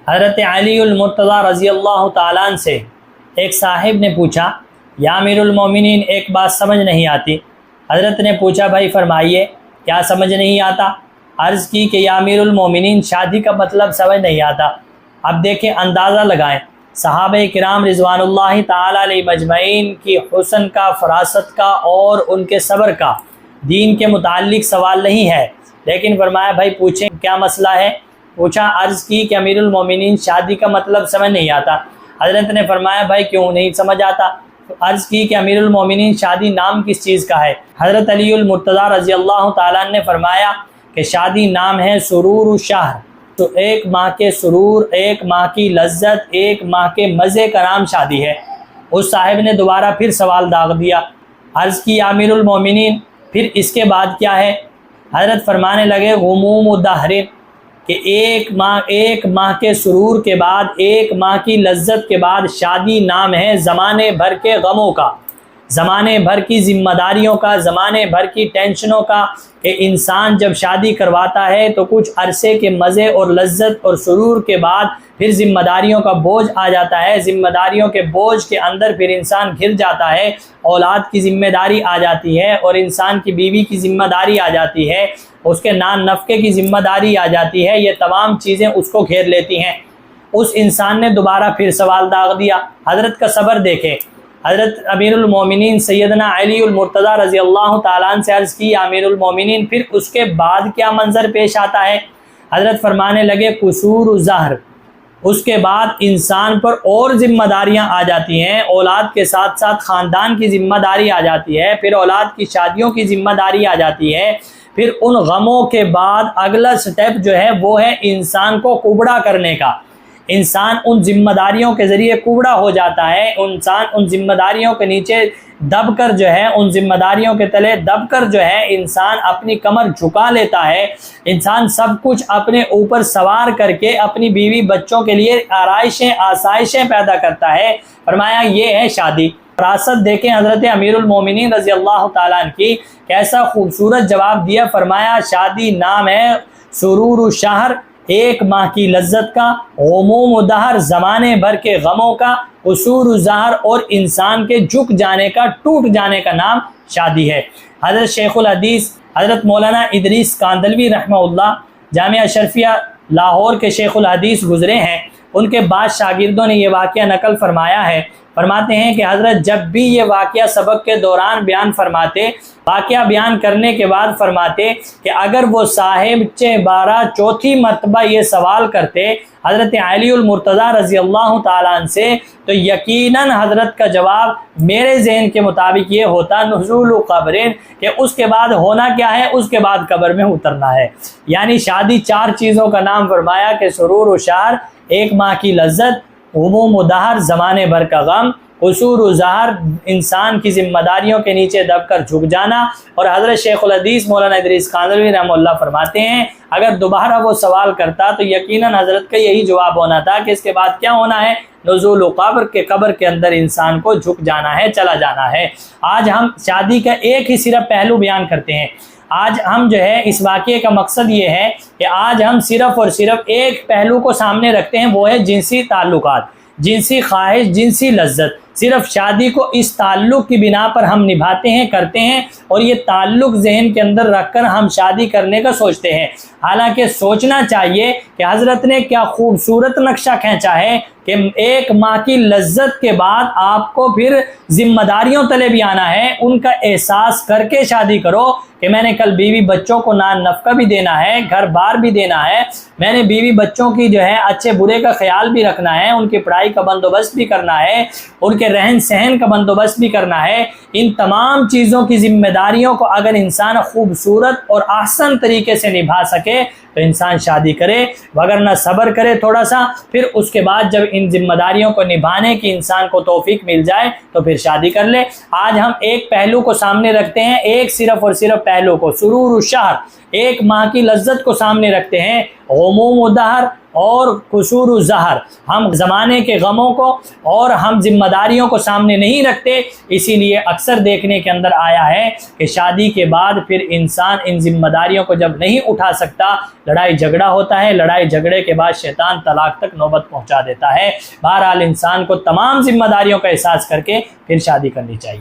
حضرت علی المرتضیٰ رضی اللہ تعالیٰ عنہ سے ایک صاحب نے پوچھا، یا امیر المومنین ایک بات سمجھ نہیں آتی۔ حضرت نے پوچھا، بھائی فرمائیے کیا سمجھ نہیں آتا؟ عرض کی کہ یا امیر المومنین شادی کا مطلب سمجھ نہیں آتا۔ اب دیکھیں، اندازہ لگائیں صحابہ کرام رضوان اللہ تعالیٰ علیہ مجمعین کی حسن کا، فراست کا اور ان کے صبر کا دین کے متعلق سوال نہیں ہے، لیکن فرمایا بھائی پوچھیں کیا مسئلہ ہے؟ پوچھا، عرض کی کہ امیر المومنین شادی کا مطلب سمجھ نہیں آتا۔ حضرت نے فرمایا بھائی کیوں نہیں سمجھ آتا؟ عرض کی کہ امیر المومنین شادی نام کس چیز کا ہے؟ حضرت علی المرتضیٰ رضی اللہ تعالیٰ عنہ نے فرمایا کہ شادی نام ہے سرور الشہر، تو ایک ماہ کے سرور، ایک ماہ کی لذت، ایک ماہ کے مزے کا نام شادی ہے۔ اس صاحب نے دوبارہ پھر سوال داغ دیا، عرض کی یا امیر المومنین پھر اس کے بعد کیا ہے؟ حضرت فرمانے لگے غموم الدہر، کہ ایک ماہ کے سرور کے بعد، ایک ماہ کی لذت کے بعد شادی نام ہے زمانے بھر کے غموں کا، زمانے بھر کی ذمہ داریوں کا، زمانے بھر کی ٹینشنوں کا، کہ انسان جب شادی کرواتا ہے تو کچھ عرصے کے مزے اور لذت اور سرور کے بعد پھر ذمہ داریوں کا بوجھ آ جاتا ہے۔ ذمہ داریوں کے بوجھ کے اندر پھر انسان گھر جاتا ہے، اولاد کی ذمہ داری آ جاتی ہے، اور انسان کی بیوی کی ذمہ داری آ جاتی ہے، اس کے نان نفقے کی ذمہ داری آ جاتی ہے، یہ تمام چیزیں اس کو گھیر لیتی ہیں۔ اس انسان نے دوبارہ پھر سوال داغ دیا۔ حضرت کا صبر دیکھیں۔ حضرت امیر المومنین سیدنا علی المرتضیٰ رضی اللہ تعالیٰ عنہ سے عرض کی، امیر المومنین پھر اس کے بعد کیا منظر پیش آتا ہے؟ حضرت فرمانے لگے قصور الظہر، اس کے بعد انسان پر اور ذمہ داریاں آ جاتی ہیں، اولاد کے ساتھ ساتھ خاندان کی ذمہ داری آ جاتی ہے، پھر اولاد کی شادیوں کی ذمہ داری آ جاتی ہے، پھر ان غموں کے بعد اگلا سٹیپ جو ہے وہ ہے انسان کو کبڑا کرنے کا۔ انسان ان ذمہ داریوں کے ذریعے کبڑا ہو جاتا ہے، انسان ان ذمہ داریوں کے نیچے دب کر جو ہے، ان ذمہ داریوں کے تلے دب کر جو ہے انسان اپنی کمر جھکا لیتا ہے، انسان سب کچھ اپنے اوپر سوار کر کے اپنی بیوی بچوں کے لیے آرائشیں آسائشیں پیدا کرتا ہے۔ فرمایا یہ ہے شادی۔ فراست دیکھیں حضرت امیر المومنین رضی اللہ تعالیٰ عنہ کی، کیسا خوبصورت جواب دیا۔ فرمایا شادی نام ہے سرور الشہر، ایک ماہ کی لذت کا، غموم الدہر زمانے بھر کے غموں کا، قصور الظہر اور انسان کے جھک جانے کا، ٹوٹ جانے کا نام شادی ہے۔ حضرت شیخ الحدیث حضرت مولانا ادریس کاندلوی رحمہ اللہ جامعہ اشرفیہ لاہور کے شیخ الحدیث گزرے ہیں، ان کے بعد شاگردوں نے یہ واقعہ نقل فرمایا ہے۔ فرماتے ہیں کہ حضرت جب بھی یہ واقعہ سبق کے دوران بیان فرماتے، واقعہ بیان کرنے کے بعد فرماتے کہ اگر وہ صاحب چوتھی مرتبہ یہ سوال کرتے حضرت علی المرتضیٰ رضی اللہ تعالیٰ عنہ سے، تو یقیناً حضرت کا جواب میرے ذہن کے مطابق یہ ہوتا نزول قبرین، کہ اس کے بعد ہونا کیا ہے؟ اس کے بعد قبر میں اترنا ہے۔ یعنی شادی 4 چیزوں کا نام فرمایا کہ سرور و شہر، ایک ماہ کی لذت، غموم و دہر زمانے بھر کا غم، قصور و ظہر انسان کی ذمہ داریوں کے نیچے دب کر جھک جانا۔ اور حضرت شیخ الحدیث مولانا ادریس کاندلوی رحمہ اللہ فرماتے ہیں اگر دوبارہ وہ سوال کرتا تو یقیناً حضرت کا یہی جواب ہونا تھا کہ اس کے بعد کیا ہونا ہے؟ نزول و قبر، کے قبر کے اندر انسان کو جھک جانا ہے، چلا جانا ہے۔ آج ہم شادی کا ایک ہی صرف پہلو بیان کرتے ہیں۔ آج ہم جو ہے اس واقعے کا مقصد یہ ہے کہ آج ہم صرف اور صرف ایک پہلو کو سامنے رکھتے ہیں، وہ ہے جنسی تعلقات، جنسی خواہش، جنسی لذت۔ صرف شادی کو اس تعلق کی بنا پر ہم نبھاتے ہیں، کرتے ہیں، اور یہ تعلق ذہن کے اندر رکھ کر ہم شادی کرنے کا سوچتے ہیں۔ حالانکہ سوچنا چاہیے کہ حضرت نے کیا خوبصورت نقشہ کھینچا ہے کہ ایک ماہ کی لذت کے بعد آپ کو پھر ذمہ داریوں تلے بھی آنا ہے، ان کا احساس کر کے شادی کرو کہ میں نے کل بیوی بچوں کو نان نفقہ بھی دینا ہے، گھر بار بھی دینا ہے، میں نے بیوی بچوں کی جو ہے اچھے برے کا خیال بھی رکھنا ہے، ان کی پڑھائی کا بندوبست بھی کرنا ہے، ان کے رہن سہن کا بندوبست بھی کرنا ہے۔ ان تمام چیزوں کی ذمہ داریوں کو اگر انسان خوبصورت اور احسن طریقے سے نبھا سکے تو انسان شادی کرے، وگرنہ صبر کرے تھوڑا سا، پھر اس کے بعد جب ان ذمہ داریوں کو نبھانے کی انسان کو توفیق مل جائے تو پھر شادی کر لے۔ آج ہم ایک پہلو کو سامنے رکھتے ہیں، ایک صرف اور صرف پہلو کو، سرور الشہر، ایک ماہ کی لذت کو سامنے رکھتے ہیں، غموم الدہر اور قصور الظہر، ہم زمانے کے غموں کو اور ہم ذمہ داریوں کو سامنے نہیں رکھتے، اسی لیے اکثر دیکھنے کے اندر آیا ہے کہ شادی کے بعد پھر انسان ان ذمہ داریوں کو جب نہیں اٹھا سکتا، لڑائی جھگڑا ہوتا ہے، لڑائی جھگڑے کے بعد شیطان طلاق تک نوبت پہنچا دیتا ہے۔ بہرحال انسان کو تمام ذمہ داریوں کا احساس کر کے پھر شادی کرنی چاہیے۔